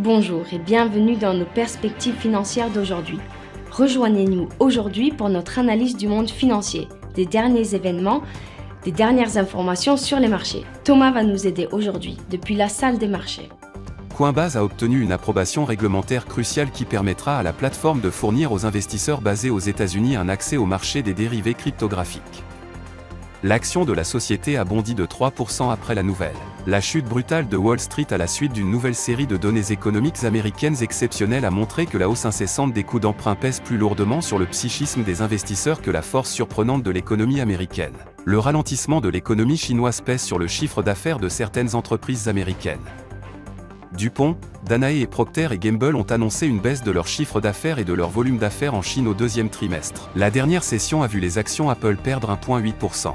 Bonjour et bienvenue dans nos perspectives financières d'aujourd'hui. Rejoignez-nous aujourd'hui pour notre analyse du monde financier, des derniers événements, des dernières informations sur les marchés. Thomas va nous aider aujourd'hui depuis la salle des marchés. Coinbase a obtenu une approbation réglementaire cruciale qui permettra à la plateforme de fournir aux investisseurs basés aux États-Unis un accès au marché des dérivés cryptographiques. L'action de la société a bondi de 3% après la nouvelle. La chute brutale de Wall Street à la suite d'une nouvelle série de données économiques américaines exceptionnelles a montré que la hausse incessante des coûts d'emprunt pèse plus lourdement sur le psychisme des investisseurs que la force surprenante de l'économie américaine. Le ralentissement de l'économie chinoise pèse sur le chiffre d'affaires de certaines entreprises américaines. DuPont, Danaher et Procter & Gamble ont annoncé une baisse de leur chiffre d'affaires et de leur volume d'affaires en Chine au deuxième trimestre. La dernière session a vu les actions Apple perdre 1,8%.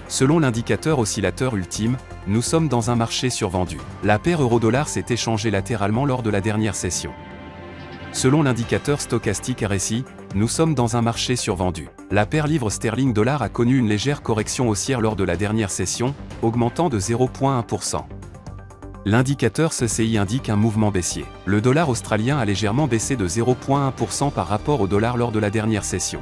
Selon l'indicateur oscillateur ultime, nous sommes dans un marché survendu. La paire euro-dollar s'est échangée latéralement lors de la dernière session. Selon l'indicateur stochastique RSI, nous sommes dans un marché survendu. La paire livre sterling-dollar a connu une légère correction haussière lors de la dernière session, augmentant de 0,1%. L'indicateur CCI indique un mouvement baissier. Le dollar australien a légèrement baissé de 0,1% par rapport au dollar lors de la dernière session.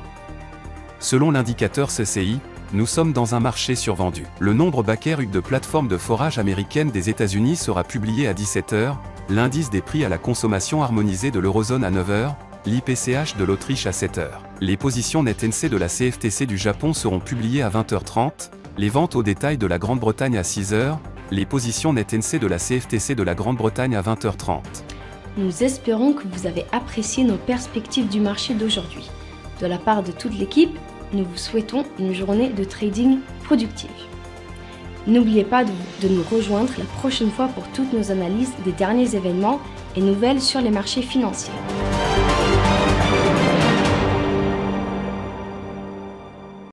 Selon l'indicateur CCI, nous sommes dans un marché survendu. Le nombre Baker Hughes de plateformes de forage américaines des États-Unis sera publié à 17h, l'indice des prix à la consommation harmonisée de l'eurozone à 9h, l'IPCH de l'Autriche à 7h. Les positions net NC de la CFTC du Japon seront publiées à 20h30, les ventes au détail de la Grande-Bretagne à 6h, les positions net NC de la CFTC de la Grande-Bretagne à 20h30. Nous espérons que vous avez apprécié nos perspectives du marché d'aujourd'hui. De la part de toute l'équipe, nous vous souhaitons une journée de trading productive. N'oubliez pas de nous rejoindre la prochaine fois pour toutes nos analyses des derniers événements et nouvelles sur les marchés financiers.